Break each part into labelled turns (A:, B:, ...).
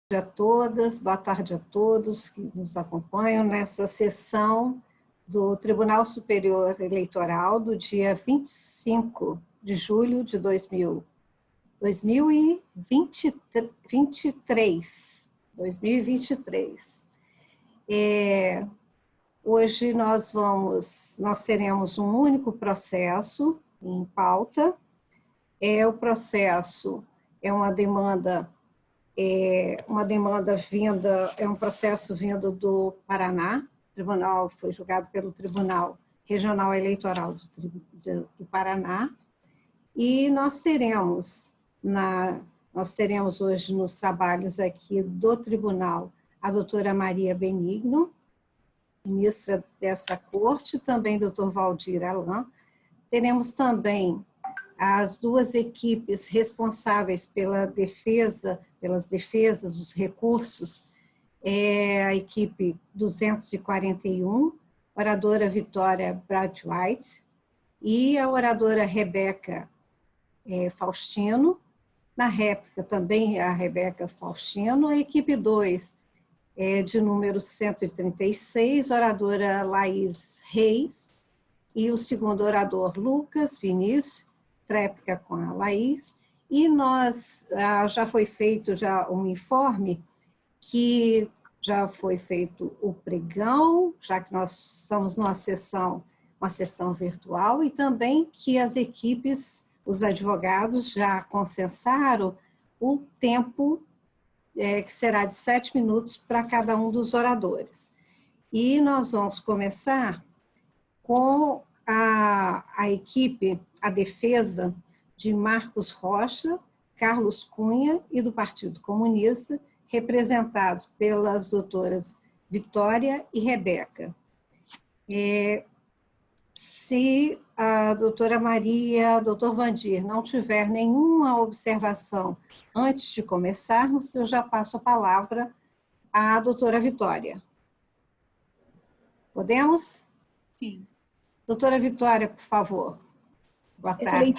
A: A todas, boa tarde a todos que nos acompanham nessa sessão do Tribunal Superior Eleitoral do dia 25 de julho de 2023. Hoje nós teremos um único processo em pauta. O processo é um processo vindo do Paraná. O tribunal foi julgado pelo Tribunal Regional Eleitoral do Paraná. E nós teremos hoje nos trabalhos aqui do tribunal a doutora Maria Benigno, ministra dessa corte, também doutor Valdir Alan. Teremos também as duas equipes responsáveis pelas defesas dos recursos, a equipe 241, oradora Vitória Brathwaite e a oradora Rebeca Faustino. Na réplica também a Rebeca Faustino, a equipe 2 de número 136, oradora Laís Reis, e o segundo orador Lucas Vinícius, tréplica com a Laís, e já foi feito um informe que já foi feito o pregão, já que nós estamos uma sessão virtual, e também que as equipes, os advogados já consensaram o tempo que será de 7 minutos para cada um dos oradores. E nós vamos começar com a equipe, a defesa de Marcos Rocha, Carlos Cunha e do Partido Comunista, representados pelas doutoras Vitória e Rebeca. Se a doutora Maria, doutor Vandir, não tiver nenhuma observação antes de começarmos, eu já passo a palavra à doutora Vitória. Podemos?
B: Sim.
A: Doutora Vitória, por favor. Boa tarde.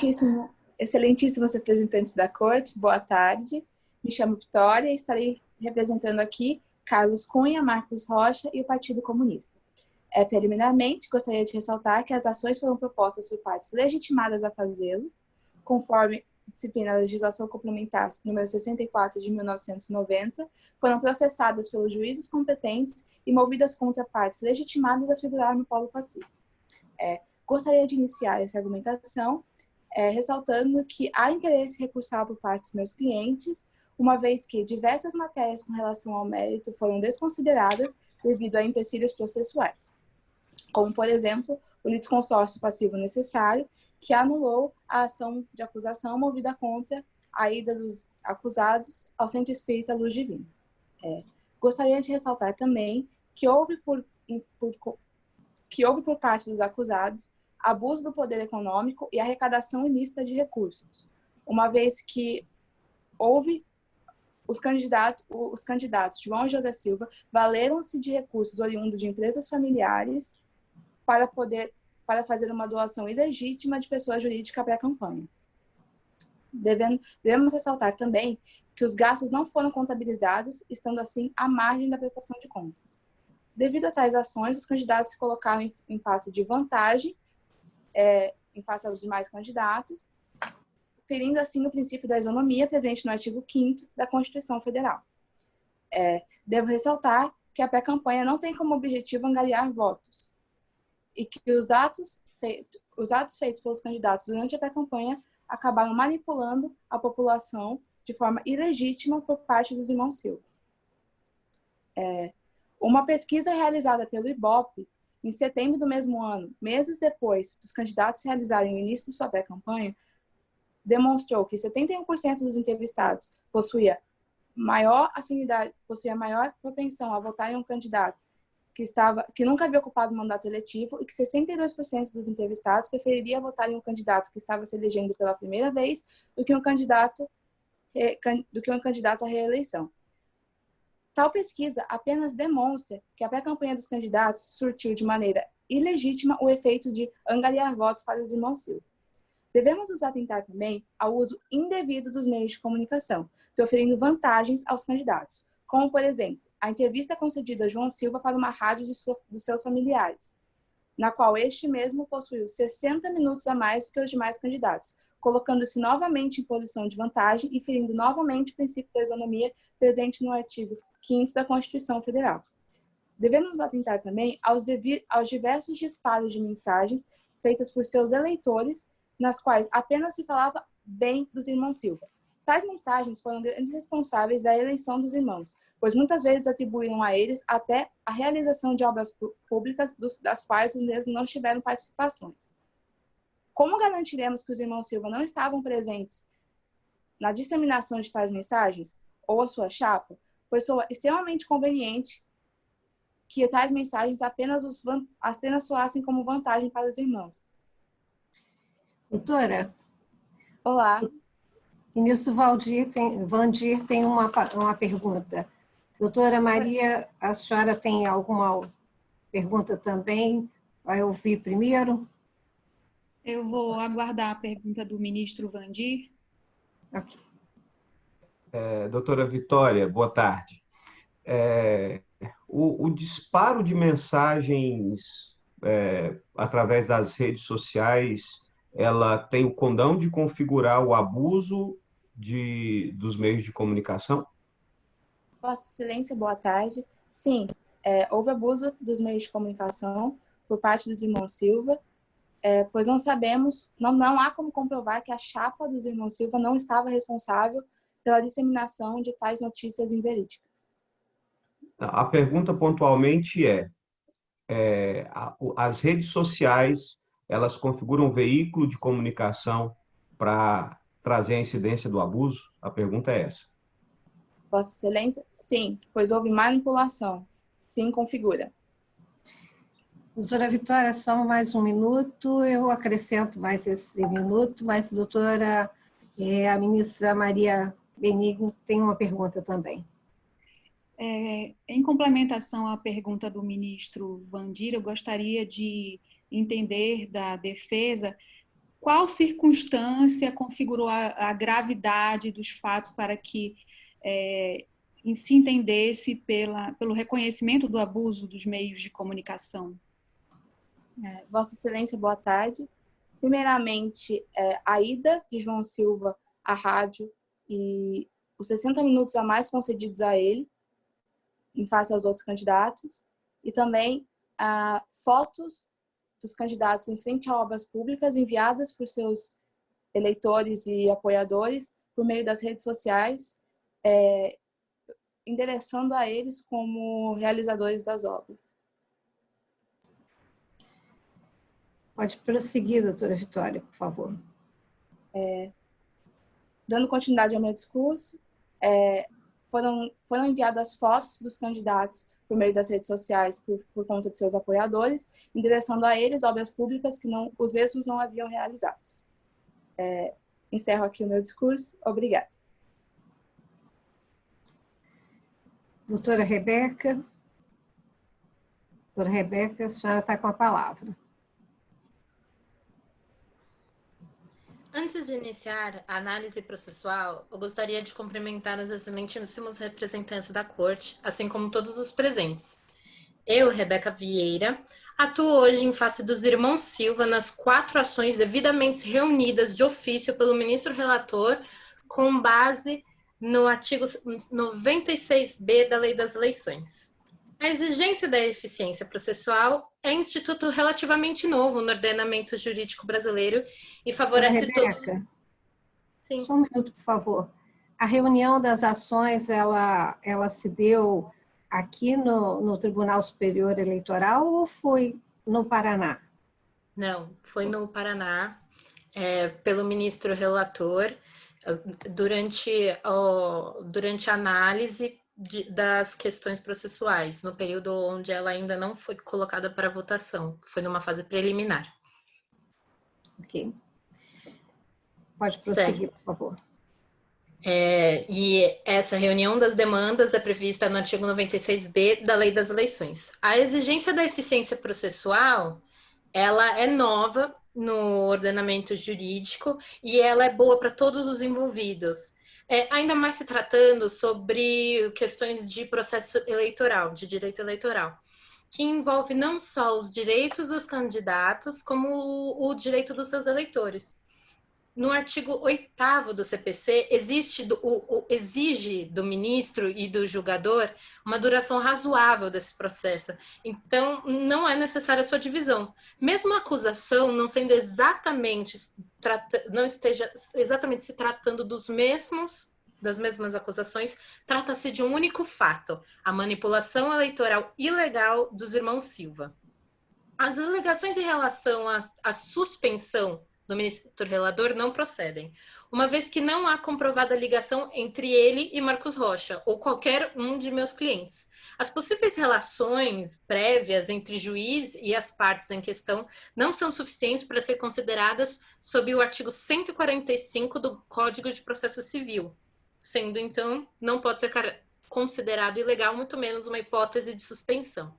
B: Excelentíssimos representantes da Corte, boa tarde. Me chamo Vitória e estarei representando aqui Carlos Cunha, Marcos Rocha e o Partido Comunista. Preliminarmente, gostaria de ressaltar que as ações foram propostas por partes legitimadas a fazê-lo, conforme disciplina da legislação complementar número 64 de 1990, foram processadas pelos juízes competentes e movidas contra partes legitimadas a figurar no polo passivo. Gostaria de iniciar essa argumentação ressaltando que há interesse recursal por parte dos meus clientes, uma vez que diversas matérias com relação ao mérito foram desconsideradas devido a empecilhos processuais, como, por exemplo, o litisconsórcio passivo necessário, que anulou a ação de acusação movida contra a ida dos acusados ao Centro Espírita Luz Divina. Gostaria de ressaltar também que houve por parte dos acusados abuso do poder econômico e arrecadação ilícita de recursos, uma vez que os candidatos João e José Silva valeram-se de recursos oriundos de empresas familiares para fazer uma doação ilegítima de pessoa jurídica pré-campanha. Devemos ressaltar também que os gastos não foram contabilizados, estando assim à margem da prestação de contas. Devido a tais ações, os candidatos se colocaram em face de vantagem em face aos demais candidatos, ferindo assim o princípio da isonomia presente no artigo 5º da Constituição Federal. Devo ressaltar que a pré-campanha não tem como objetivo angariar votos e que os atos feitos pelos candidatos durante a pré-campanha acabaram manipulando a população de forma ilegítima por parte dos irmãos Silva. Uma pesquisa realizada pelo IBOPE em setembro do mesmo ano, meses depois dos candidatos realizarem o início de sua pré-campanha, demonstrou que 71% dos entrevistados possuía maior propensão a votar em um candidato que nunca havia ocupado um mandato eletivo e que 62% dos entrevistados preferiria votar em um candidato que estava se elegendo pela primeira vez do que um candidato à reeleição. Tal pesquisa apenas demonstra que a pré-campanha dos candidatos surtiu de maneira ilegítima o efeito de angariar votos para os irmãos Silva. Devemos nos atentar também ao uso indevido dos meios de comunicação, proferindo vantagens aos candidatos, como, por exemplo, a entrevista concedida a João Silva para uma rádio dos seus familiares, na qual este mesmo possuiu 60 minutos a mais do que os demais candidatos, colocando-se novamente em posição de vantagem e ferindo novamente o princípio da isonomia presente no artigo 5º da Constituição Federal. Devemos nos atentar também aos diversos disparos de mensagens feitas por seus eleitores, nas quais apenas se falava bem dos irmãos Silva. Tais mensagens foram grandes responsáveis da eleição dos irmãos, pois muitas vezes atribuíram a eles até a realização de obras públicas das quais os mesmos não tiveram participações. Como garantiremos que os irmãos Silva não estavam presentes na disseminação de tais mensagens, ou a sua chapa, pois soa extremamente conveniente que tais mensagens apenas soassem como vantagem para os irmãos.
A: Doutora?
B: Olá.
A: Ministro Vandir tem uma pergunta. Doutora Maria, a senhora tem alguma pergunta também? Vai ouvir primeiro?
C: Eu vou aguardar a pergunta do ministro Vandir.
A: Ok.
D: Doutora Vitória, boa tarde. O disparo de mensagens através das redes sociais, ela tem o condão de configurar o abuso dos meios de comunicação?
B: Vossa Excelência, boa tarde. Sim, houve abuso dos meios de comunicação por parte dos irmãos Silva, pois não sabemos, não há como comprovar que a chapa dos irmãos Silva não estava responsável pela disseminação de tais notícias inverídicas.
D: A pergunta pontualmente as redes sociais, elas configuram um veículo de comunicação para trazer a incidência do abuso? A pergunta é essa.
B: Vossa Excelência, sim, pois houve manipulação. Sim, configura.
A: Doutora Vitória, só mais um minuto, eu acrescento mais esse minuto, mas doutora, a ministra Maria Benigno tem uma pergunta também.
C: Em complementação à pergunta do ministro Vandir, eu gostaria de entender da defesa qual circunstância configurou a gravidade dos fatos para que se entendesse pelo reconhecimento do abuso dos meios de comunicação.
B: Vossa Excelência, boa tarde. Primeiramente, a ida de João Silva à rádio e os 60 minutos a mais concedidos a ele, em face aos outros candidatos, e também fotos dos candidatos em frente a obras públicas enviadas por seus eleitores e apoiadores por meio das redes sociais, endereçando a eles como realizadores das obras.
A: Pode prosseguir, doutora Vitória, por favor.
B: Dando continuidade ao meu discurso, foram enviadas fotos dos candidatos por meio das redes sociais por conta de seus apoiadores, endereçando a eles obras públicas que os mesmos não haviam realizado. Encerro aqui o meu discurso. Obrigada.
A: Doutora Rebeca. Doutora Rebeca, a senhora está com a palavra.
E: Antes de iniciar a análise processual, eu gostaria de cumprimentar os excelentíssimos representantes da Corte, assim como todos os presentes. Eu, Rebeca Vieira, atuo hoje em face dos irmãos Silva nas 4 ações devidamente reunidas de ofício pelo ministro relator, com base no artigo 96b da Lei das Eleições. A exigência da eficiência processual é um instituto relativamente novo no ordenamento jurídico brasileiro e favorece
A: Rebeca,
E: Sim.
A: Só um minuto, por favor. A reunião das ações, ela se deu aqui no Tribunal Superior Eleitoral ou foi no Paraná?
E: Não, foi no Paraná, pelo ministro relator, durante a análise das questões processuais, no período onde ela ainda não foi colocada para votação, foi numa fase preliminar.
A: Ok. Pode prosseguir,
E: certo.
A: Por favor.
E: E essa reunião das demandas é prevista no artigo 96b da Lei das Eleições. A exigência da eficiência processual, ela é nova no ordenamento jurídico e ela é boa para todos os envolvidos. Ainda mais se tratando sobre questões de processo eleitoral, de direito eleitoral, que envolve não só os direitos dos candidatos, como o direito dos seus eleitores. No artigo 8º do CPC, exige do ministro e do julgador uma duração razoável desse processo. Então, não é necessária a sua divisão. Mesmo a acusação não sendo não esteja exatamente se tratando das mesmas acusações, trata-se de um único fato, a manipulação eleitoral ilegal dos irmãos Silva. As alegações em relação à suspensão do ministro relador não procedem, uma vez que não há comprovada ligação entre ele e Marcos Rocha, ou qualquer um de meus clientes. As possíveis relações prévias entre juiz e as partes em questão não são suficientes para ser consideradas sob o artigo 145 do Código de Processo Civil, sendo, então, não pode ser considerado ilegal, muito menos uma hipótese de suspensão.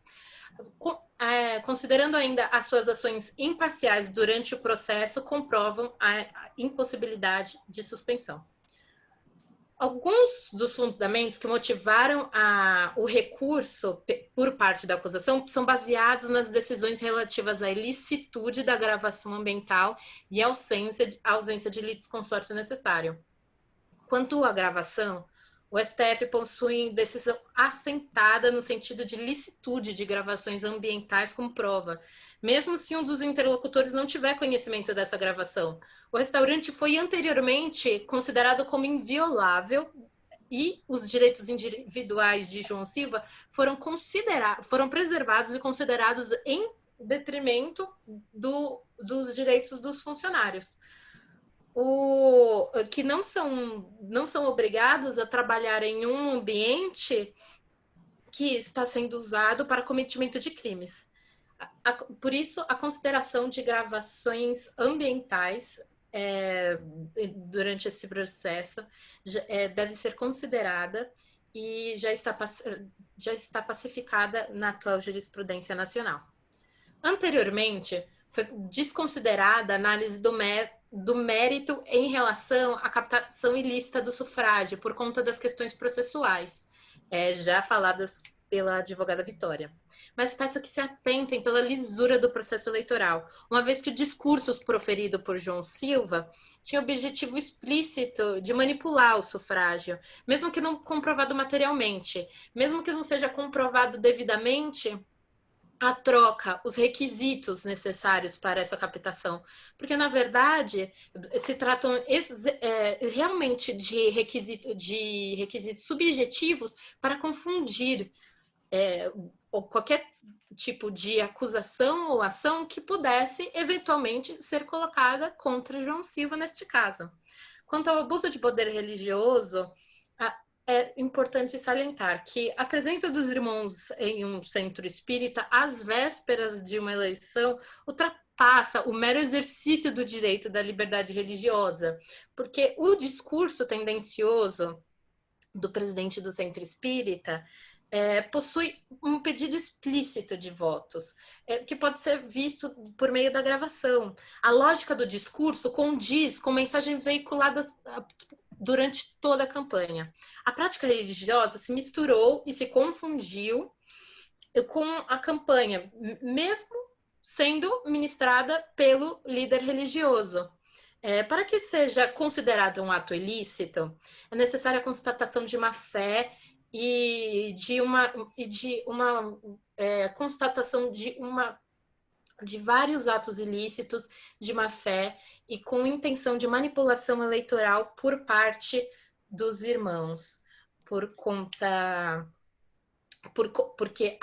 E: Considerando ainda as suas ações imparciais durante o processo, comprovam a impossibilidade de suspensão. Alguns dos fundamentos que motivaram o recurso por parte da acusação são baseados nas decisões relativas à ilicitude da gravação ambiental e à ausência de litisconsórcio necessário. Quanto à gravação, o STF possui decisão assentada no sentido de licitude de gravações ambientais como prova, mesmo se um dos interlocutores não tiver conhecimento dessa gravação. O restaurante foi anteriormente considerado como inviolável e os direitos individuais de João Silva foram preservados e considerados em detrimento dos direitos dos funcionários. Que não são obrigados a trabalhar em um ambiente que está sendo usado para cometimento de crimes. Por isso, a consideração de gravações ambientais durante esse processo deve ser considerada e já está pacificada na atual jurisprudência nacional. Anteriormente, foi desconsiderada a análise do mérito em relação à captação ilícita do sufrágio por conta das questões processuais, já faladas pela advogada Vitória. Mas peço que se atentem pela lisura do processo eleitoral, uma vez que o discurso proferido por João Silva tinha objetivo explícito de manipular o sufrágio, mesmo que não comprovado materialmente, mesmo que não seja comprovado devidamente a troca, os requisitos necessários para essa captação, porque na verdade se tratam realmente de requisitos subjetivos para confundir qualquer tipo de acusação ou ação que pudesse eventualmente ser colocada contra João Silva neste caso. Quanto ao abuso de poder religioso, é importante salientar que a presença dos irmãos em um centro espírita às vésperas de uma eleição ultrapassa o mero exercício do direito da liberdade religiosa, porque o discurso tendencioso do presidente do centro espírita possui um pedido explícito de votos, que pode ser visto por meio da gravação. A lógica do discurso condiz com mensagens veiculadas durante toda a campanha. A prática religiosa se misturou e se confundiu com a campanha, mesmo sendo ministrada pelo líder religioso. Para que seja considerado um ato ilícito, é necessária a constatação de má fé e de uma constatação de vários atos ilícitos de má fé e com intenção de manipulação eleitoral por parte dos irmãos, porque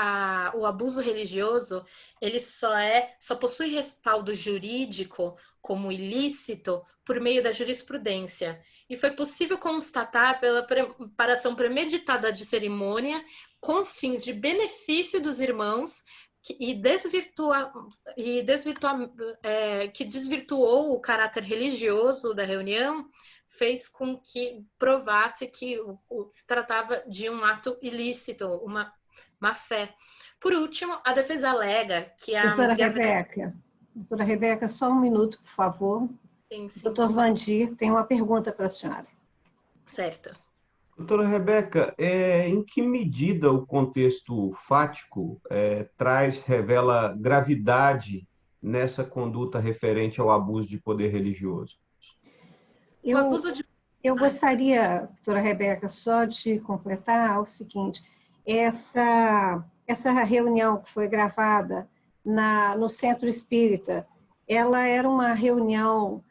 E: o abuso religioso ele só possui respaldo jurídico como ilícito por meio da jurisprudência, e foi possível constatar pela preparação premeditada de cerimônia com fins de benefício dos irmãos que desvirtuou o caráter religioso da reunião, fez com que provasse que se tratava de um ato ilícito, uma má fé. Por último, a defesa alega que a
A: Doutora Rebeca, Doutora Rebeca, só um minuto, por favor.
E: Sim, sim.
A: Doutor Vandir tem uma pergunta para a senhora.
E: Certo.
D: Doutora Rebeca, em que medida o contexto fático revela gravidade nessa conduta referente ao abuso de poder religioso?
E: O abuso de...
A: Eu gostaria, doutora Rebeca, só de completar o seguinte, essa reunião que foi gravada no Centro Espírita, ela era uma reunião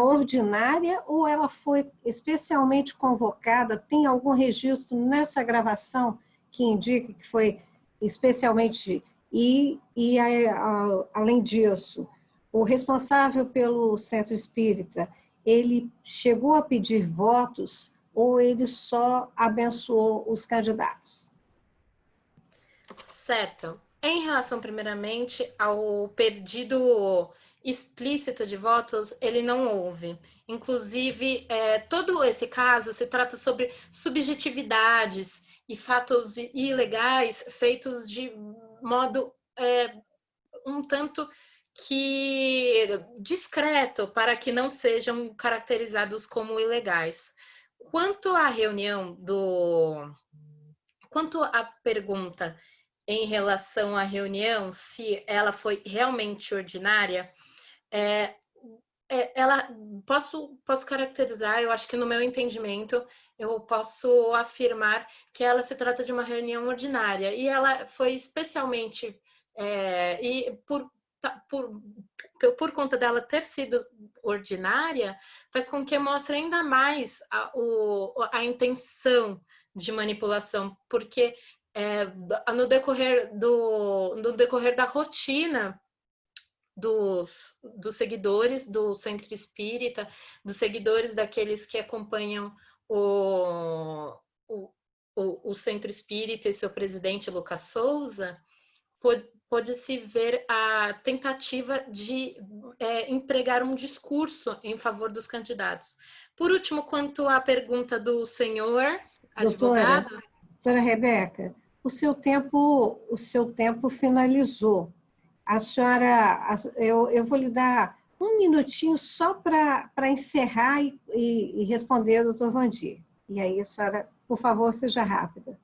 A: ordinária ou ela foi especialmente convocada? Tem algum registro nessa gravação que indica que foi especialmente... além disso, o responsável pelo Centro Espírita, ele chegou a pedir votos ou ele só abençoou os candidatos?
E: Certo. Em relação, primeiramente, ao pedido explícito de votos, ele não houve. Inclusive, todo esse caso se trata sobre subjetividades e fatos ilegais feitos de modo um tanto que discreto para que não sejam caracterizados como ilegais. Quanto à pergunta em relação à reunião, se ela foi realmente ordinária, posso caracterizar, eu acho que no meu entendimento, eu posso afirmar que ela se trata de uma reunião ordinária, e ela foi especialmente, por conta dela ter sido ordinária, faz com que mostre ainda mais a intenção de manipulação, porque no decorrer da rotina dos seguidores do Centro Espírita, dos seguidores daqueles que acompanham o Centro Espírita e seu presidente, Lucas Souza, pôde-se ver a tentativa de empregar um discurso em favor dos candidatos. Por último, quanto à pergunta do senhor advogado...
A: Doutora Rebeca, o seu tempo finalizou. A senhora, eu vou lhe dar um minutinho só para encerrar e responder ao doutor Vandir. E aí, a senhora, por favor, seja rápida.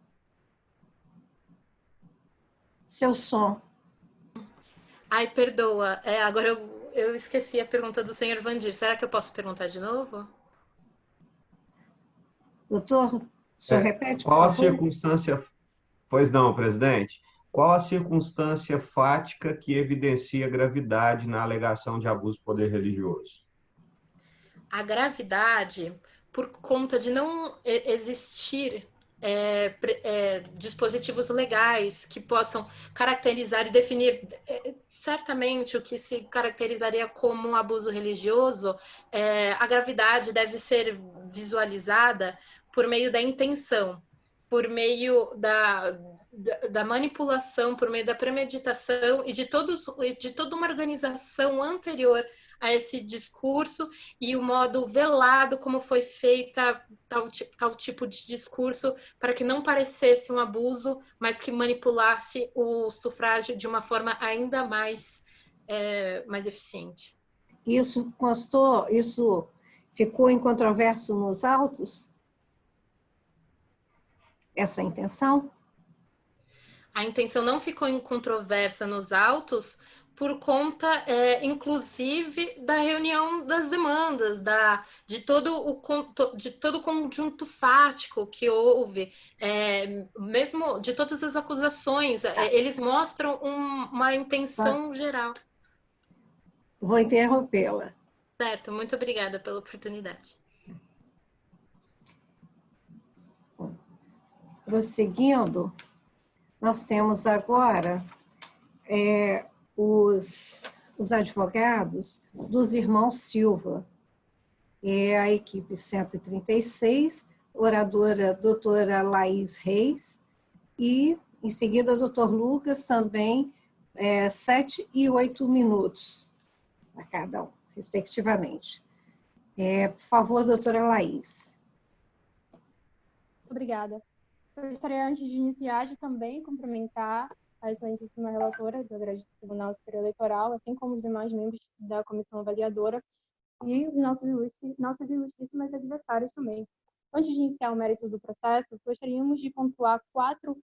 A: Seu som.
E: Ai, perdoa. Agora eu esqueci a pergunta do senhor Vandir. Será que eu posso perguntar de novo?
A: Doutor, o senhor repete, por
D: qual a
A: favor?
D: circunstância... Pois não, presidente. Qual a circunstância fática que evidencia gravidade na alegação de abuso de poder religioso?
E: A gravidade, por conta de não existir dispositivos legais que possam caracterizar e definir certamente o que se caracterizaria como abuso religioso, a gravidade deve ser visualizada por meio da intenção, por meio da manipulação, por meio da premeditação e de toda uma organização anterior a esse discurso e o modo velado como foi feita tal tipo de discurso para que não parecesse um abuso, mas que manipulasse o sufrágio de uma forma ainda mais eficiente.
A: Isso constou, isso ficou incontroverso nos autos? Essa intenção?
E: A intenção não ficou incontroversa nos autos por conta, inclusive, da reunião das demandas, de todo o conjunto fático que houve, mesmo de todas as acusações, eles mostram uma intenção geral.
A: Vou interrompê-la.
E: Certo, muito obrigada pela oportunidade.
A: Prosseguindo, nós temos agora os advogados dos irmãos Silva. A equipe 136, oradora doutora Laís Reis, e em seguida doutor Lucas também, 7 e 8 minutos a cada um, respectivamente. Por favor, doutora Laís.
F: Muito obrigada. Eu gostaria, antes de iniciar, de também cumprimentar a excelentíssima relatora do Agrégio Tribunal Superior Eleitoral, assim como os demais membros da comissão avaliadora e os nossas ilustríssimas adversários também. Antes de iniciar o mérito do processo, gostaríamos de pontuar 4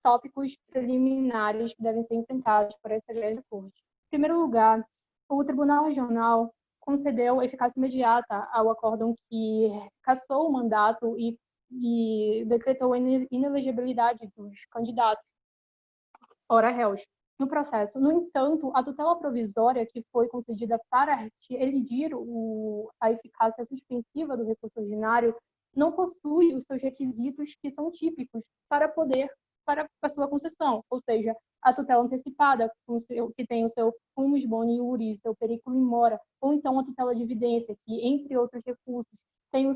F: tópicos preliminares que devem ser enfrentados por essa grande corte. Em primeiro lugar, o Tribunal Regional concedeu eficácia imediata ao acórdão que cassou o mandato e decretou a inelegibilidade dos candidatos, ora réus, no processo. No entanto, a tutela provisória que foi concedida para elidir a eficácia suspensiva do recurso ordinário não possui os seus requisitos que são típicos para a sua concessão, ou seja, a tutela antecipada, que tem o seu fumus boni iuris, seu periculum in mora, ou então a tutela de evidência, que, entre outros recursos, tem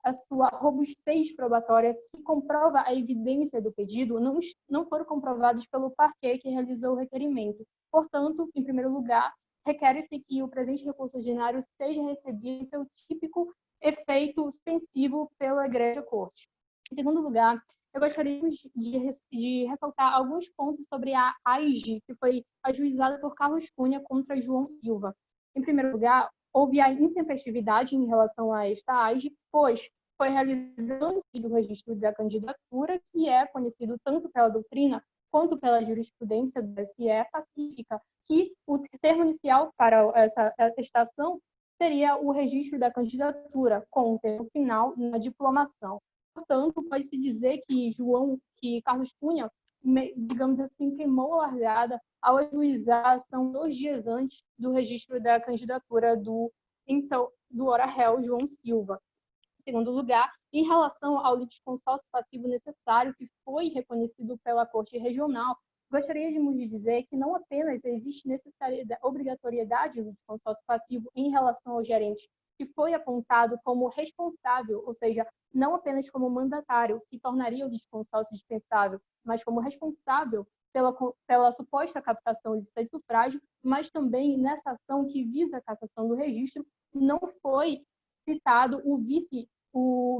F: a sua robustez probatória, que comprova a evidência do pedido, não foram comprovados pelo parquet que realizou o requerimento. Portanto, em primeiro lugar, requer-se que o presente recurso ordinário seja recebido em seu típico efeito suspensivo pela Egrégia Corte. Em segundo lugar, eu gostaria de ressaltar alguns pontos sobre a AIG, que foi ajuizada por Carlos Cunha contra João Silva. Em primeiro lugar, houve a intempestividade em relação a esta AIG, pois foi realizada antes do registro da candidatura, que é conhecido tanto pela doutrina quanto pela jurisprudência do TSE pacífica, que o termo inicial para essa atestação seria o registro da candidatura, com o termo final na diplomação. Portanto, pode-se dizer que Carlos Cunha, digamos assim, queimou a largada ao ajuizar a ação 2 dias antes do registro da candidatura do ora réu João Silva. Em segundo lugar, em relação ao litisconsórcio passivo necessário que foi reconhecido pela Corte Regional, gostaríamos de dizer que não apenas existe obrigatoriedade do litisconsórcio passivo em relação ao gerente, que foi apontado como responsável, ou seja, não apenas como mandatário, que tornaria o litisconsórcio dispensável, mas como responsável pela suposta captação ilícita de sufrágio, mas também nessa ação que visa a cassação do registro, não foi citado o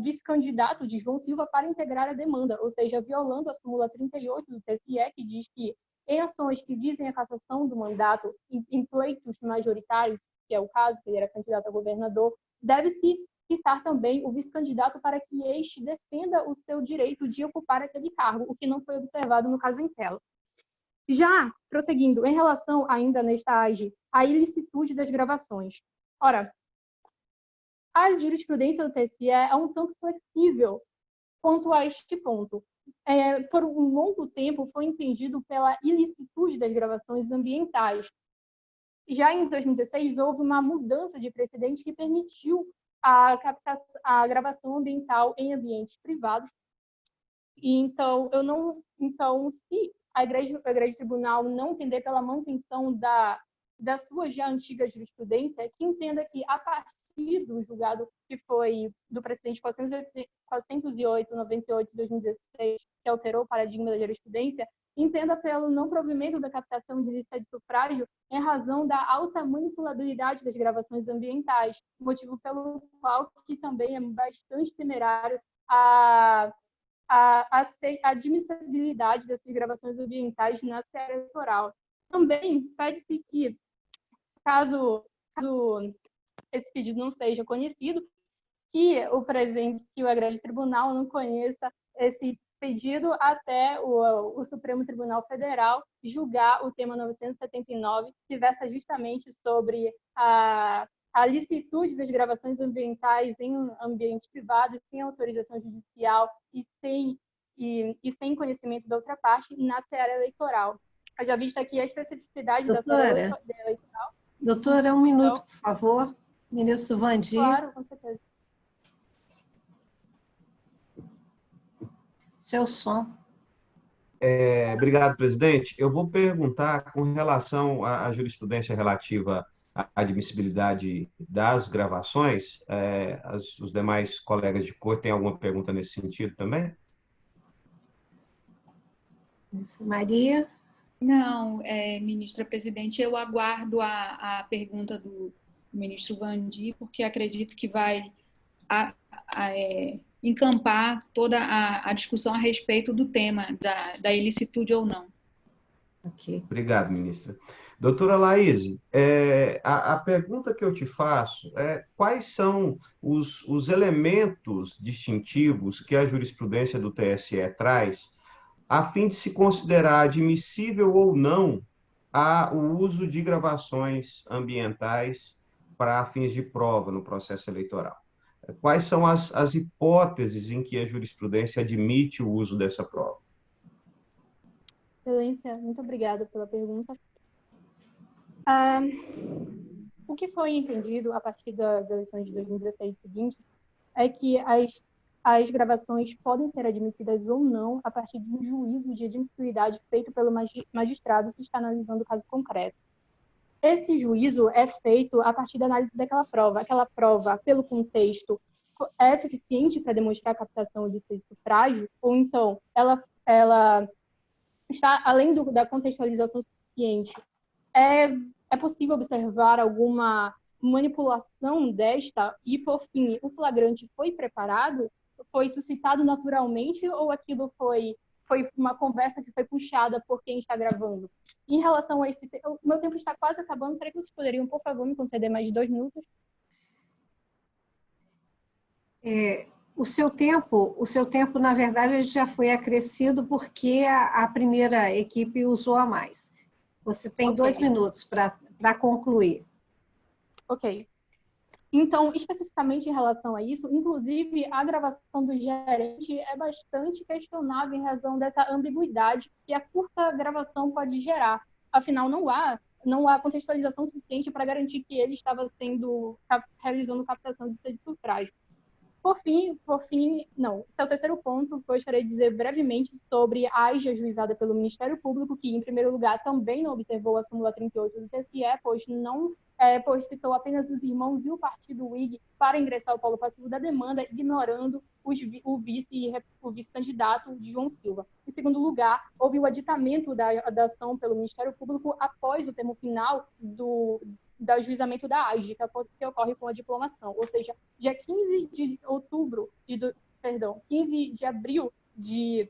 F: vice-candidato de João Silva para integrar a demanda, ou seja, violando a súmula 38 do TSE, que diz que em ações que visem a cassação do mandato em pleitos majoritários, que é o caso, que ele era candidato a governador, deve-se citar também o vice-candidato para que este defenda o seu direito de ocupar aquele cargo, o que não foi observado no caso em tela. Já, prosseguindo, em relação ainda nesta AIG, a ilicitude das gravações. Ora, a jurisprudência do TSE é um tanto flexível quanto a este ponto. Por um longo tempo foi entendido pela ilicitude das gravações ambientais. Já em 2016, houve uma mudança de precedente que permitiu a gravação ambiental em ambientes privados. Então, se a Igreja Tribunal não entender pela manutenção da sua já antiga jurisprudência, que entenda que, a partir do julgado que foi do precedente 408/98 de 2016, que alterou o paradigma da jurisprudência, entenda pelo não provimento da captação de lista de sufrágio em razão da alta manipulabilidade das gravações ambientais, motivo pelo qual que também é bastante temerário a admissibilidade dessas gravações ambientais na seara eleitoral. Também pede-se que, caso esse pedido não seja conhecido, que o Agrégio Tribunal não conheça esse pedido até o Supremo Tribunal Federal julgar o tema 979, que versa justamente sobre a licitude das gravações ambientais em ambientes privados, sem autorização judicial e sem conhecimento da outra parte na seara eleitoral. Já vista aqui a especificidade da seara eleitoral.
A: Doutora, um minuto, por favor. Ministro Vandir.
F: Claro, com certeza.
A: Seu som.
D: Obrigado, presidente. Eu vou perguntar com relação à jurisprudência relativa à admissibilidade das gravações. Os demais colegas de corte têm alguma pergunta nesse sentido também?
A: Maria?
C: Não, ministra presidente, eu aguardo a pergunta do ministro Vandir, porque acredito que vai encampar toda a discussão a respeito do tema da ilicitude ou não.
A: Ok.
D: Obrigado, ministra. Doutora Laís, a pergunta que eu te faço é quais são os elementos distintivos que a jurisprudência do TSE traz a fim de se considerar admissível ou não o uso de gravações ambientais para fins de prova no processo eleitoral? Quais são as hipóteses em que a jurisprudência admite o uso dessa prova?
F: Excelência, muito obrigada pela pergunta. Ah, o que foi entendido a partir das eleições de 2016 e seguinte é que as gravações podem ser admitidas ou não a partir de um juízo de admissibilidade feito pelo magistrado que está analisando o caso concreto. Esse juízo é feito a partir da análise daquela prova. Aquela prova, pelo contexto, é suficiente para demonstrar a captação de ser sufrágio, ou então ela está além da contextualização suficiente. É possível observar alguma manipulação desta e, por fim, o flagrante foi preparado, foi suscitado naturalmente ou aquilo foi uma conversa que foi puxada por quem está gravando? Em relação a esse... O meu tempo está quase acabando. Será que vocês poderiam, por favor, me conceder mais de 2 minutos?
A: O seu tempo, na verdade, já foi acrescido porque a primeira equipe usou a mais. Você tem 2 minutos para concluir.
F: Ok. Então, especificamente em relação a isso, inclusive a gravação do gerente é bastante questionável em razão dessa ambiguidade que a curta gravação pode gerar. Afinal, não há contextualização suficiente para garantir que ele estava realizando captação de sufrágio. Por fim, não. Esse é o terceiro ponto. Gostaria de dizer brevemente sobre a AIJA ajuizada pelo Ministério Público, que, em primeiro lugar, também não observou a súmula 38 do TSE, pois citou apenas os irmãos e o partido Whig para ingressar ao polo passivo da demanda, ignorando o vice-candidato de João Silva. Em segundo lugar, houve o aditamento da ação pelo Ministério Público após o termo final do ajuizamento da AIJA, que ocorre com a diplomação, ou seja, dia 15 de abril de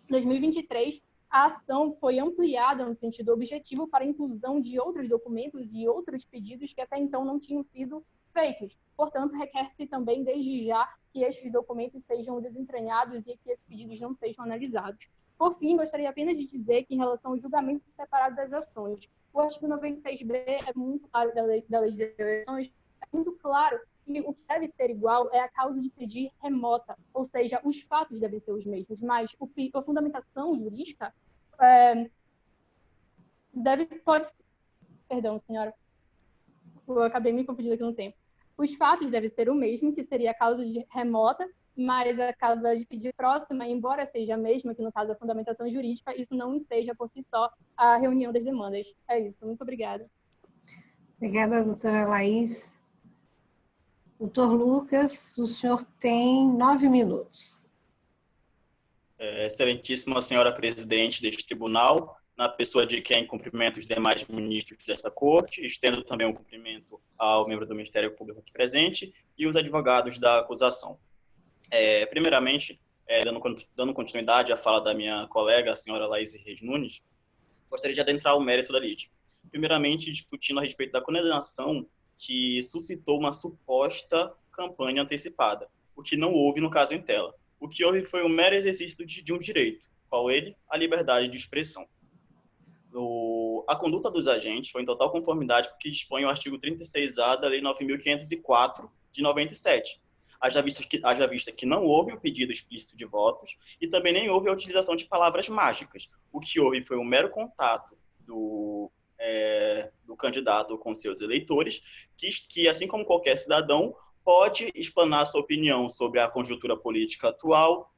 F: 2023, a ação foi ampliada no sentido objetivo para a inclusão de outros documentos e outros pedidos que até então não tinham sido feitos. Portanto, requer-se também, desde já, que estes documentos sejam desentranhados e que esses pedidos não sejam analisados. Por fim, gostaria apenas de dizer que, em relação ao julgamento separado das ações, o artigo 96b é muito claro da lei de eleições, é muito claro que o que deve ser igual é a causa de pedir remota, ou seja, os fatos devem ser os mesmos, mas a fundamentação jurídica Perdão, senhora, eu acabei me confundindo aqui no tempo. Os fatos devem ser o mesmo, que seria a causa de remota, mas a causa de pedir próxima, embora seja a mesma, que no caso da fundamentação jurídica, isso não enseja por si só a reunião das demandas. É isso, muito obrigada.
A: Obrigada, doutora Laís. Doutor Lucas, o senhor tem 9 minutos.
G: Excelentíssima senhora presidente deste tribunal, na pessoa de quem cumprimento os demais ministros desta corte, estendo também um cumprimento ao membro do Ministério Público aqui presente e os advogados da acusação. Primeiramente, dando continuidade à fala da minha colega, a senhora Laís Reis Nunes, gostaria de adentrar o mérito da lide. Primeiramente, discutindo a respeito da condenação que suscitou uma suposta campanha antecipada, o que não houve no caso em tela. O que houve foi um mero exercício de um direito, qual ele? A liberdade de expressão. A conduta dos agentes foi em total conformidade com o que dispõe o artigo 36A da Lei 9.504, de 97, haja vista que não houve o pedido explícito de votos e também nem houve a utilização de palavras mágicas. O que houve foi um mero contato do candidato com seus eleitores, que, assim como qualquer cidadão, pode explanar sua opinião sobre a conjuntura política atual,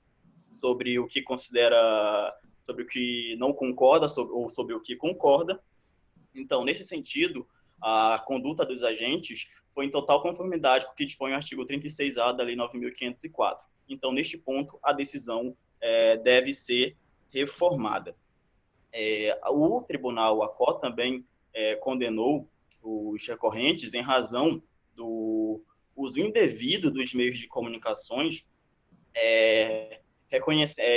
G: sobre o que considera, sobre o que não concorda, ou sobre o que concorda. Então, nesse sentido, a conduta dos agentes foi em total conformidade com o que dispõe o artigo 36A da Lei 9.504. Então, neste ponto, a decisão deve ser reformada. O tribunal ACO também condenou os recorrentes em razão do uso indevido dos meios de comunicações,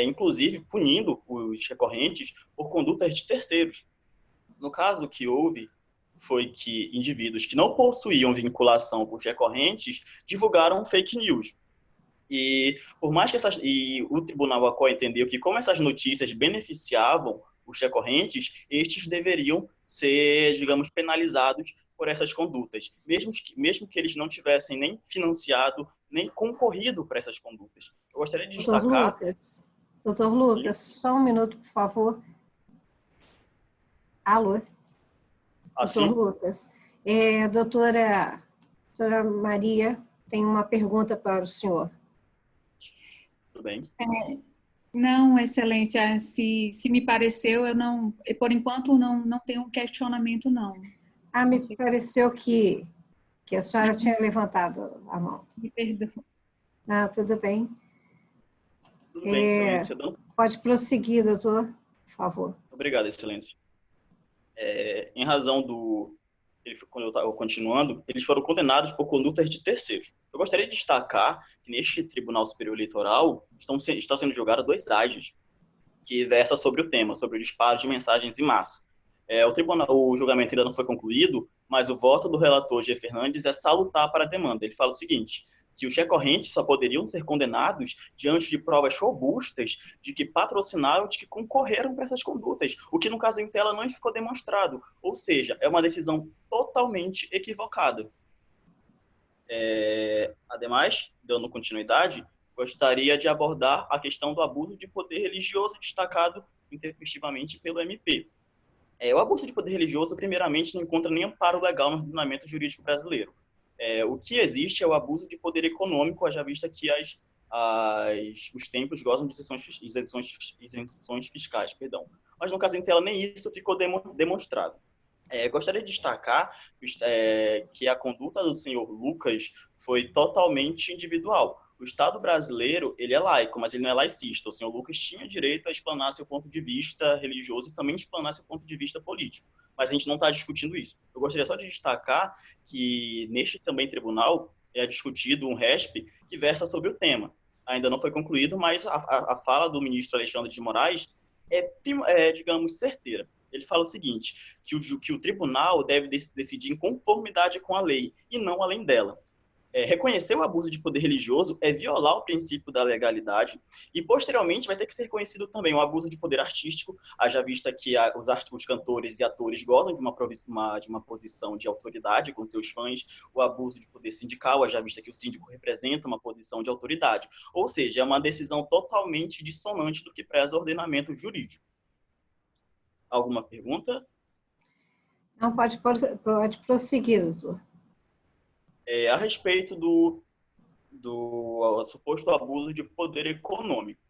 G: inclusive punindo os recorrentes por condutas de terceiros. No caso, o que houve foi que indivíduos que não possuíam vinculação com os recorrentes divulgaram fake news. E por mais que o Tribunal ACOA entendeu que como essas notícias beneficiavam os recorrentes, estes deveriam ser, digamos, penalizados por essas condutas, mesmo que eles não tivessem nem financiado, nem concorrido para essas condutas. Eu gostaria de destacar...
A: Doutor Lucas, só um minuto, por favor. Alô?
G: Assim?
A: Doutor Lucas. Doutora Maria tem uma pergunta para o senhor.
G: Tudo bem.
C: Não, Excelência, se me pareceu, eu não, por enquanto não tenho um questionamento, não.
A: Me pareceu que a senhora tinha levantado a mão.
C: Me perdoa.
A: Tudo bem.
G: Tudo bem, Excelência.
A: Pode prosseguir, doutor, por favor.
G: Obrigado, Excelência. Em razão quando eu estava continuando, eles foram condenados por condutas de terceiros. Eu gostaria de destacar que neste Tribunal Superior Eleitoral estão sendo julgados 2 AGs que versam sobre o tema, sobre o disparo de mensagens em massa. O julgamento ainda não foi concluído, mas o voto do relator G. Fernandes é salutar para a demanda. Ele fala o seguinte, que os recorrentes só poderiam ser condenados diante de provas robustas de que patrocinaram, de que concorreram para essas condutas, o que no caso em tela não ficou demonstrado. Ou seja, é uma decisão totalmente equivocada. Ademais, dando continuidade, gostaria de abordar a questão do abuso de poder religioso destacado intempestivamente pelo MP. O abuso de poder religioso, primeiramente, não encontra nem amparo legal no ordenamento jurídico brasileiro. O que existe é o abuso de poder econômico, haja vista que os templos gozam de isenções fiscais. Mas, no caso em tela, nem isso ficou demonstrado. Gostaria de destacar que a conduta do senhor Lucas foi totalmente individual. O Estado brasileiro, ele é laico, mas ele não é laicista. O senhor Lucas tinha direito a explanar seu ponto de vista religioso e também explanar seu ponto de vista político. Mas a gente não está discutindo isso. Eu gostaria só de destacar que neste também tribunal é discutido um RESP que versa sobre o tema. Ainda não foi concluído, mas a fala do ministro Alexandre de Moraes digamos, certeira. Ele fala o seguinte, que o tribunal deve decidir em conformidade com a lei e não além dela. Reconhecer o abuso de poder religioso é violar o princípio da legalidade e, posteriormente, vai ter que ser reconhecido também o abuso de poder artístico, haja vista que os cantores e atores gozam de uma posição de autoridade com seus fãs, o abuso de poder sindical, haja vista que o síndico representa uma posição de autoridade. Ou seja, é uma decisão totalmente dissonante do que preza o ordenamento jurídico. Alguma pergunta?
A: Não, pode prosseguir, doutor.
G: A respeito do suposto abuso de poder econômico.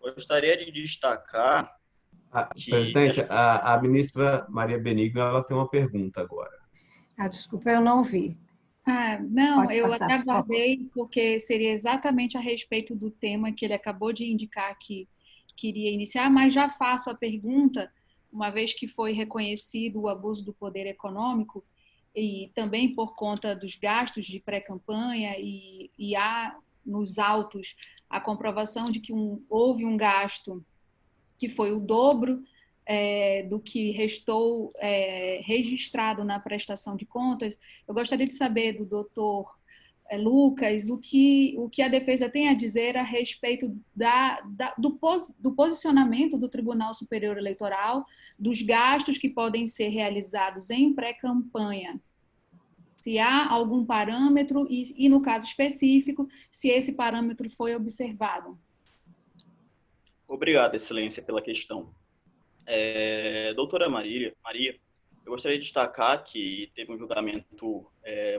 G: Gostaria de destacar que...
D: Presidente, a ministra Maria Benigno, ela tem uma pergunta agora.
A: Desculpa, eu não vi.
C: Não,
A: Pode
C: eu
A: passar,
C: até aguardei, porque seria exatamente a respeito do tema que ele acabou de indicar que queria iniciar, mas já faço a pergunta, uma vez que foi reconhecido o abuso do poder econômico, e também por conta dos gastos de pré-campanha, e há nos autos a comprovação de que houve um gasto que foi o dobro do que restou registrado na prestação de contas. Eu gostaria de saber do doutor Lucas o que a defesa tem a dizer a respeito do posicionamento do Tribunal Superior Eleitoral, dos gastos que podem ser realizados em pré-campanha. Se há algum parâmetro e, no caso específico, se esse parâmetro foi observado.
G: Obrigado, Excelência, pela questão. Doutora Maria, eu gostaria de destacar que teve um julgamento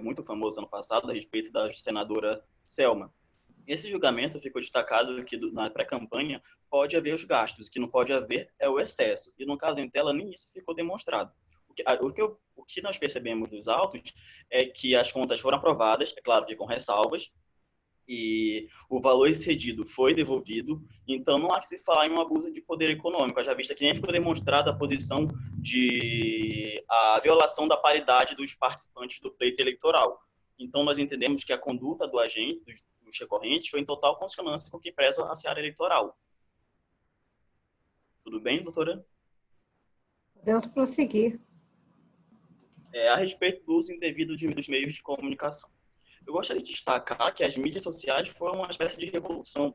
G: muito famoso ano passado a respeito da senadora Selma. Esse julgamento ficou destacado que na pré-campanha pode haver os gastos, o que não pode haver é o excesso. E no caso em tela, nem isso ficou demonstrado. O que nós percebemos nos autos é que as contas foram aprovadas, é claro que com ressalvas, e o valor excedido foi devolvido, então não há que se falar em um abuso de poder econômico, já vista que nem ficou demonstrada a posição a violação da paridade dos participantes do pleito eleitoral. Então nós entendemos que a conduta do agente, dos recorrentes, foi em total consonância com o que preza a seara eleitoral. Tudo bem, doutora?
A: Podemos prosseguir.
G: A respeito do uso indevido dos meios de comunicação. Eu gostaria de destacar que as mídias sociais foram uma espécie de revolução.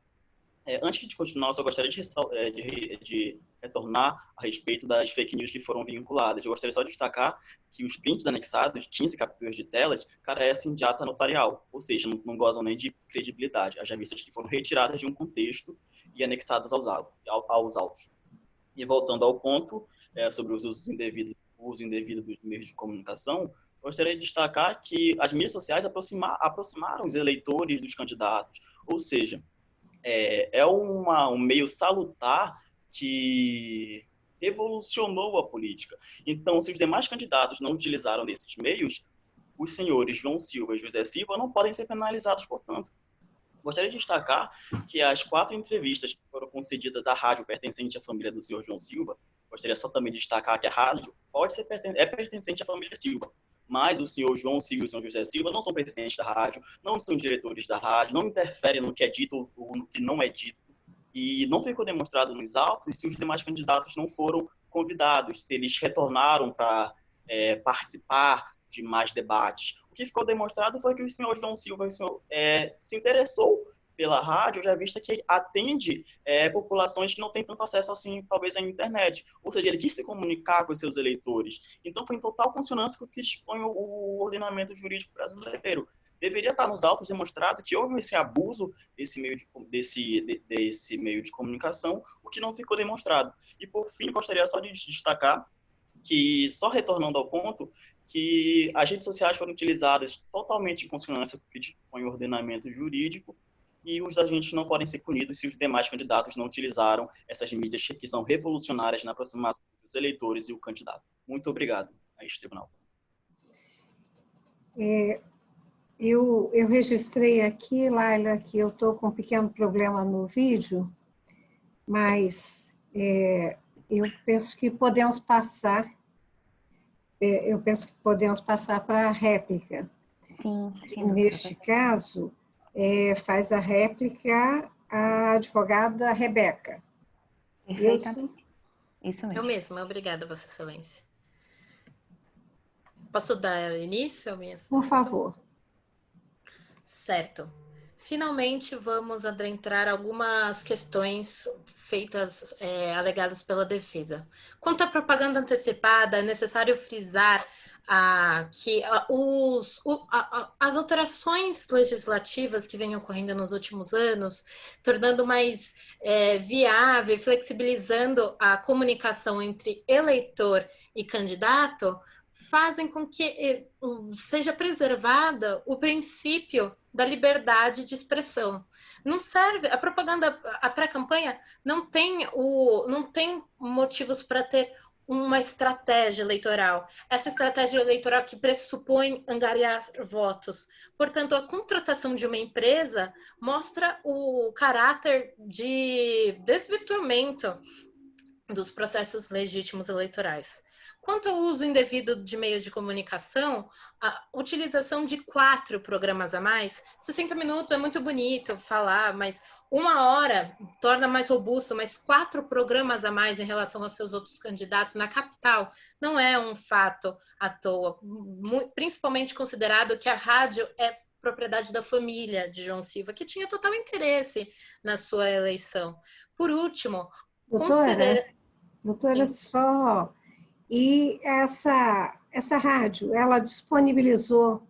G: Antes de continuar, eu só gostaria de retornar a respeito das fake news que foram vinculadas. Eu gostaria só de destacar que os prints anexados, 15 capturas de telas, carecem de ata notarial, ou seja, não gozam nem de credibilidade. As revistas que foram retiradas de um contexto e anexadas aos autos. E voltando ao ponto sobre o uso indevido dos meios de comunicação, gostaria de destacar que as mídias sociais aproximaram os eleitores dos candidatos, ou seja, um meio salutar que revolucionou a política. Então, se os demais candidatos não utilizaram desses meios, os senhores João Silva e José Silva não podem ser penalizados, portanto. Gostaria de destacar que as 4 entrevistas que foram concedidas à rádio pertencente à família do senhor João Silva, gostaria só também de destacar que a rádio é pertencente à família Silva, mas o senhor João Silva e o senhor José Silva não são presidentes da rádio, não são diretores da rádio, não interferem no que é dito ou no que não é dito, e não ficou demonstrado nos autos se os demais candidatos não foram convidados, se eles retornaram para participar de mais debates. O que ficou demonstrado foi que o senhor João Silva se interessou pela rádio, já vista que atende populações que não têm tanto acesso assim, talvez, à internet. Ou seja, ele quis se comunicar com os seus eleitores. Então, foi em total consonância com o que dispõe o ordenamento jurídico brasileiro. Deveria estar nos autos demonstrado que houve esse abuso desse meio de comunicação, o que não ficou demonstrado. E, por fim, gostaria só de destacar que, só retornando ao ponto, que as redes sociais foram utilizadas totalmente em consonância com o que dispõe o ordenamento jurídico, e os agentes não podem ser punidos se os demais candidatos não utilizaram essas mídias que são revolucionárias na aproximação dos eleitores e o candidato. Muito obrigado a este tribunal.
A: Eu registrei aqui, Laila, que eu estou com um pequeno problema no vídeo, mas eu penso que podemos passar para a réplica.
H: Sim.
A: Neste caso, faz a réplica a advogada Rebeca.
H: Perfeitamente. Isso mesmo.
E: Eu mesma, obrigada, Vossa Excelência. Posso dar início à minha
A: explicação? Por favor.
E: Certo. Finalmente, vamos adentrar algumas questões feitas, alegadas pela defesa. Quanto à propaganda antecipada, é necessário frisar que as alterações legislativas que vêm ocorrendo nos últimos anos, tornando mais viável, flexibilizando a comunicação entre eleitor e candidato, fazem com que seja preservada o princípio da liberdade de expressão. Não serve, a propaganda, a pré-campanha não tem motivos para ter uma estratégia eleitoral. Essa estratégia eleitoral que pressupõe angariar votos. Portanto, a contratação de uma empresa mostra o caráter de desvirtuamento dos processos legítimos eleitorais. Quanto ao uso indevido de meios de comunicação, a utilização de 4 programas a mais, 60 minutos é muito bonito falar, mas 1 hora torna mais robusto, mas 4 programas a mais em relação aos seus outros candidatos na capital não é um fato à toa, principalmente considerado que a rádio é propriedade da família de João Silva, que tinha total interesse na sua eleição. Por último,
A: doutora, só... E essa rádio, ela disponibilizou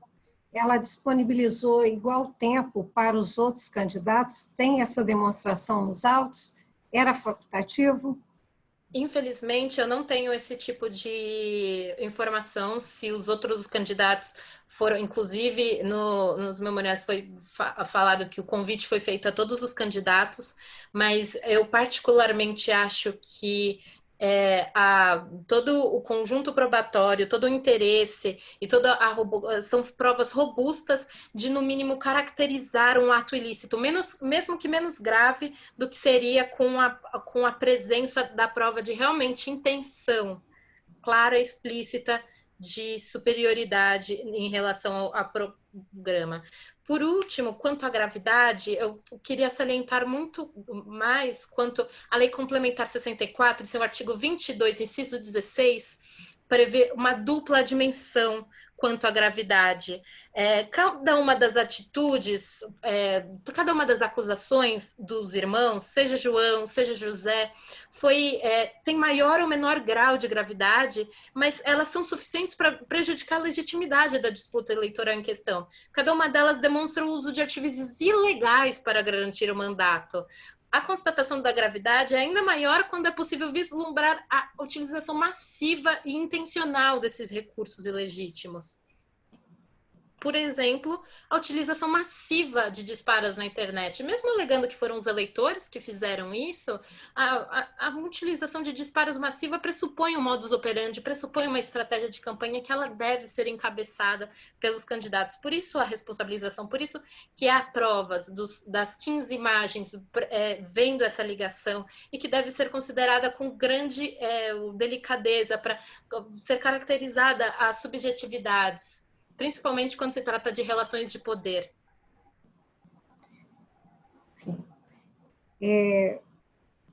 A: igual tempo para os outros candidatos? Tem essa demonstração nos autos? Era facultativo?
E: Infelizmente, eu não tenho esse tipo de informação, se os outros candidatos foram, inclusive, nos memoriais foi falado que o convite foi feito a todos os candidatos, mas eu particularmente acho que todo o conjunto probatório, todo o interesse e são provas robustas de, no mínimo, caracterizar um ato ilícito, mesmo que menos grave do que seria com a presença da prova de realmente intenção clara e explícita de superioridade em relação ao programa. Por último, quanto à gravidade, eu queria salientar muito mais quanto a Lei Complementar 64, seu artigo 22, inciso 16, prevê uma dupla dimensão quanto à gravidade. Cada uma das atitudes, cada uma das acusações dos irmãos, seja João, seja José, tem maior ou menor grau de gravidade, mas elas são suficientes para prejudicar a legitimidade da disputa eleitoral em questão. Cada uma delas demonstra o uso de artifícios ilegais para garantir o mandato. A constatação da gravidade é ainda maior quando é possível vislumbrar a utilização massiva e intencional desses recursos ilegítimos. Por exemplo, a utilização massiva de disparos na internet. Mesmo alegando que foram os eleitores que fizeram isso, a utilização de disparos massiva pressupõe um modus operandi, pressupõe uma estratégia de campanha que ela deve ser encabeçada pelos candidatos. Por isso a responsabilização, por isso que há provas das 15 imagens vendo essa ligação e que deve ser considerada com grande delicadeza para ser caracterizada as subjetividades, principalmente quando se trata de relações de poder.
A: Sim.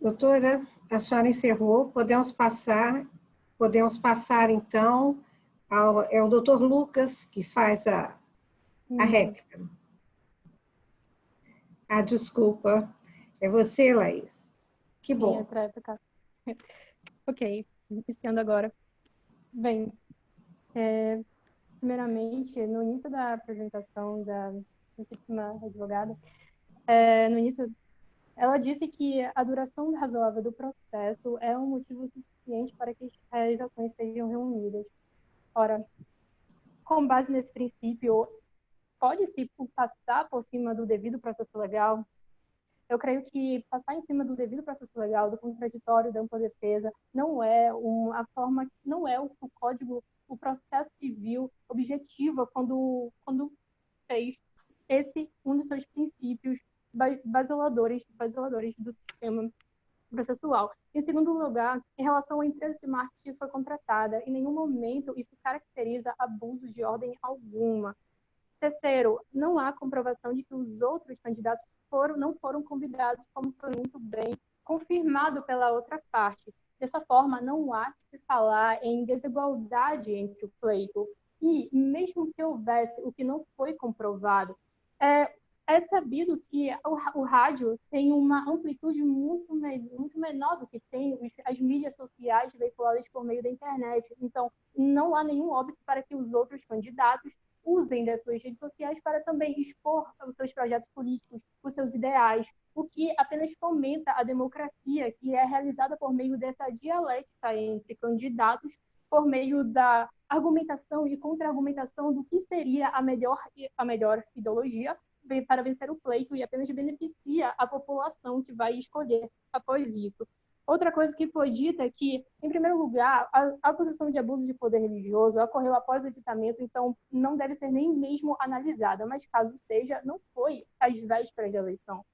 A: Doutora, a senhora encerrou, podemos passar então, é o doutor Lucas que faz a réplica. Desculpa, é você, Laís. Que bom.
F: Ok, iniciando agora. Bem, primeiramente, no início da apresentação da legítima advogada, no início, ela disse que a duração razoável do processo é um motivo suficiente para que as realizações sejam reunidas. Ora, com base nesse princípio, pode-se passar por cima do devido processo legal? Eu creio que passar em cima do devido processo legal, do contraditório, da ampla defesa, não é uma forma, não é o código, o processo civil objetiva quando fez um dos seus princípios basiladores do sistema processual. Em segundo lugar, em relação à empresa de marketing que foi contratada, em nenhum momento isso caracteriza abuso de ordem alguma. Terceiro, não há comprovação de que os outros candidatos não foram convidados, como foi muito bem confirmado pela outra parte. Dessa forma, não há que se falar em desigualdade entre o pleito. E, mesmo que houvesse o que não foi comprovado, é sabido que o rádio tem uma amplitude muito menor do que tem as mídias sociais veiculadas por meio da internet. Então, não há nenhum óbice para que os outros candidatos usem das suas redes sociais para também expor os seus projetos políticos, os seus ideais, o que apenas fomenta a democracia, que é realizada por meio dessa dialética entre candidatos, por meio da argumentação e contra-argumentação do que seria a melhor ideologia para vencer o pleito, e apenas beneficia a população que vai escolher após isso. Outra coisa que foi dita é que, em primeiro lugar, a acusação de abuso de poder religioso ocorreu após o editamento, então não deve ser nem mesmo analisada, mas caso seja, não foi às vésperas da eleição.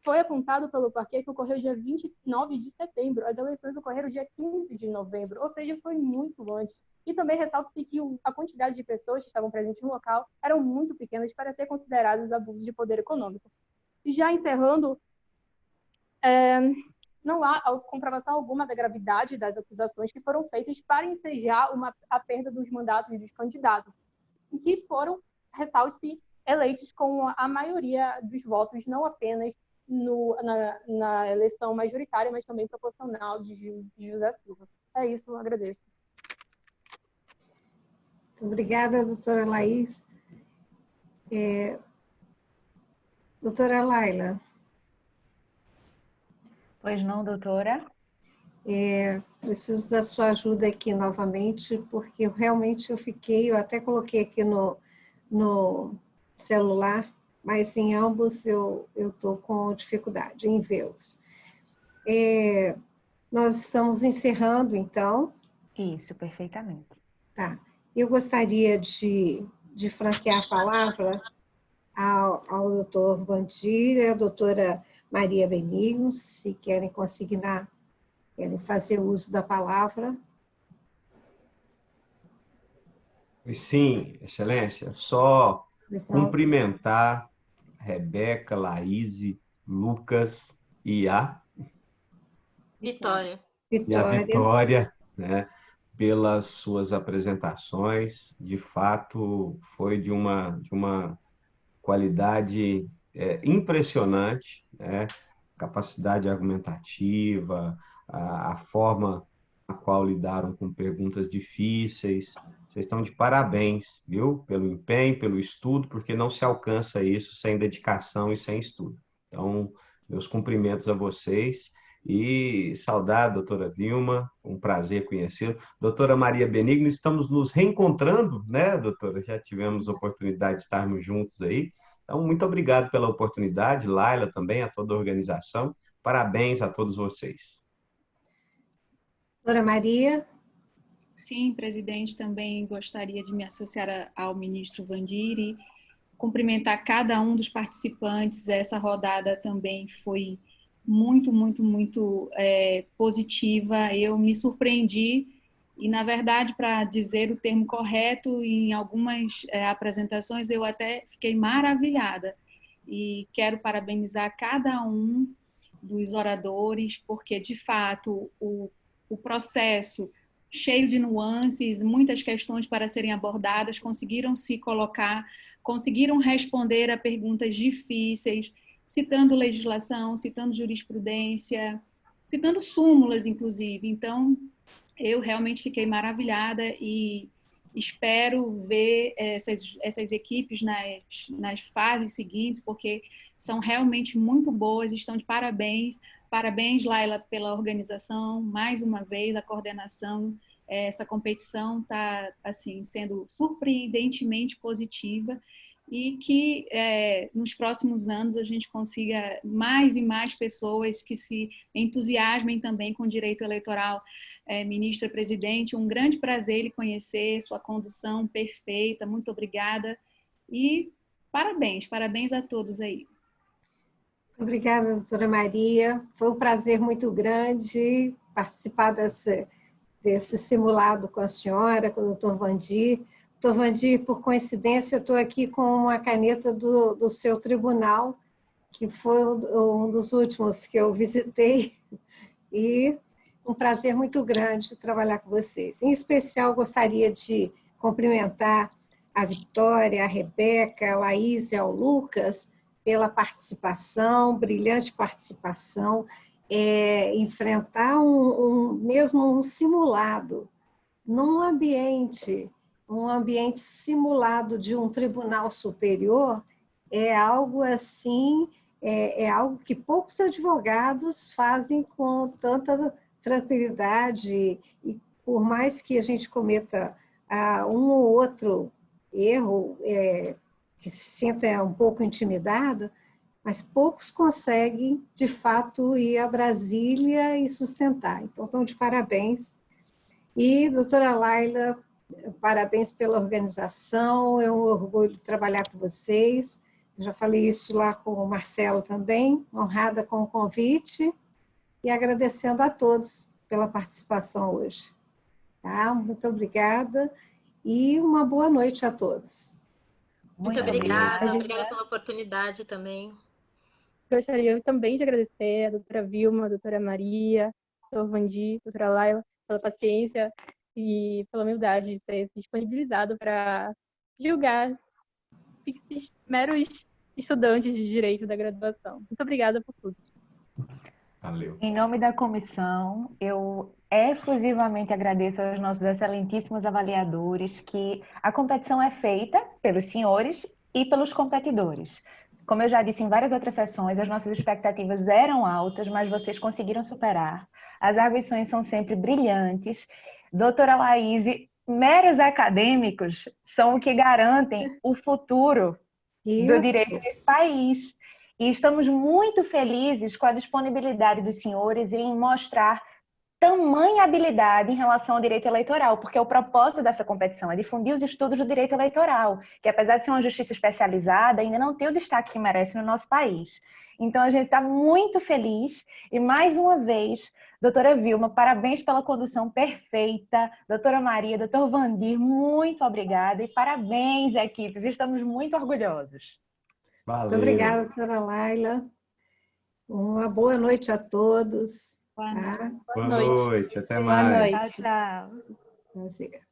F: Foi apontado pelo parquet que ocorreu dia 29 de setembro, as eleições ocorreram dia 15 de novembro, ou seja, foi muito antes. E também ressalta-se que a quantidade de pessoas que estavam presentes no local eram muito pequenas para ser considerados abusos de poder econômico. Já encerrando, não há comprovação alguma da gravidade das acusações que foram feitas para ensejar a perda dos mandatos dos candidatos, que foram, ressalte-se, eleitos com a maioria dos votos, não apenas na eleição majoritária, mas também proporcional de José Silva. É isso, eu agradeço.
A: Obrigada, doutora Laís. Doutora Laila.
H: Pois não, doutora?
A: Preciso da sua ajuda aqui novamente, porque realmente eu até coloquei aqui no celular, mas em ambos eu estou com dificuldade em vê-los. Nós estamos encerrando, então.
H: Isso, perfeitamente.
A: Tá. Eu gostaria de franquear a palavra ao doutor Vandir e à doutora Maria Benigno, se querem querem fazer uso da palavra.
D: Sim, excelência. Só cumprimentar Rebeca, Laís, Lucas e a
E: Vitória.
D: Vitória, né, pelas suas apresentações. De fato, foi de uma qualidade impressionante, né? Capacidade argumentativa, a forma a qual lidaram com perguntas difíceis. Vocês estão de parabéns, viu? Pelo empenho, pelo estudo, porque não se alcança isso sem dedicação e sem estudo. Então, meus cumprimentos a vocês e saudar a doutora Vilma, um prazer conhecê-la. Doutora Maria Benigno, estamos nos reencontrando, né, doutora? Já tivemos oportunidade de estarmos juntos aí. Então, muito obrigado pela oportunidade, Laila também, a toda a organização. Parabéns a todos vocês.
A: Doutora Maria.
C: Sim, presidente, também gostaria de me associar ao ministro Wandir e cumprimentar cada um dos participantes. Essa rodada também foi muito positiva. Eu me surpreendi e, na verdade, para dizer o termo correto, em algumas apresentações eu até fiquei maravilhada. E quero parabenizar cada um dos oradores, porque, de fato, o processo cheio de nuances, muitas questões para serem abordadas, conseguiram se colocar, conseguiram responder a perguntas difíceis, citando legislação, citando jurisprudência, citando súmulas, inclusive. Então, eu realmente fiquei maravilhada e espero ver essas equipes nas fases seguintes, porque são realmente muito boas, estão de parabéns. Parabéns, Laila, pela organização, mais uma vez, a coordenação. Essa competição está assim, sendo surpreendentemente positiva e que nos próximos anos a gente consiga mais e mais pessoas que se entusiasmem também com o direito eleitoral. Ministra, presidente, um grande prazer lhe conhecer, sua condução perfeita, muito obrigada e parabéns a todos aí.
A: Obrigada, doutora Maria. Foi um prazer muito grande participar desse simulado com a senhora, com o doutor Wandir. Doutor Wandir, por coincidência, estou aqui com uma caneta do seu tribunal, que foi um dos últimos que eu visitei, e um prazer muito grande trabalhar com vocês. Em especial, gostaria de cumprimentar a Vitória, a Rebeca, a Laís e ao Lucas, pela participação, brilhante participação, enfrentar mesmo um simulado, num ambiente simulado de um tribunal superior, é algo assim, é algo que poucos advogados fazem com tanta tranquilidade, e por mais que a gente cometa um ou outro erro, que se sinta um pouco intimidada, mas poucos conseguem, de fato, ir a Brasília e sustentar. Então, estão de parabéns. E, doutora Laila, parabéns pela organização, é um orgulho trabalhar com vocês. Eu já falei isso lá com o Marcelo também, honrada com o convite e agradecendo a todos pela participação hoje. Tá? Muito obrigada e uma boa noite a todos.
E: Muito obrigada pela oportunidade também.
F: Gostaria também de agradecer a doutora Vilma, a doutora Maria, o doutor Wandir, a doutora Laila, pela paciência e pela humildade de ter se disponibilizado para julgar esses meros estudantes de direito da graduação. Muito obrigada por tudo.
D: Valeu.
H: Em nome da comissão, eu exclusivamente agradeço aos nossos excelentíssimos avaliadores, que a competição é feita pelos senhores e pelos competidores. Como eu já disse em várias outras sessões, as nossas expectativas eram altas, mas vocês conseguiram superar. As arguições são sempre brilhantes. Doutora Laís, meros acadêmicos são o que garantem o futuro do direito nesse país. E estamos muito felizes com a disponibilidade dos senhores em mostrar tamanha habilidade em relação ao direito eleitoral, porque o propósito dessa competição é difundir os estudos do direito eleitoral, que apesar de ser uma justiça especializada, ainda não tem o destaque que merece no nosso país. Então, a gente está muito feliz e, mais uma vez, doutora Vilma, parabéns pela condução perfeita. Doutora Maria, doutor Vandir, muito obrigada e parabéns, equipes. Estamos muito orgulhosos.
D: Valeu.
A: Muito obrigada, doutora Laila. Uma boa noite a todos.
C: Boa noite.
A: Tá?
D: Boa noite. Até
B: Boa
D: mais.
B: noite.
H: Tchau, tchau.
A: Prazer.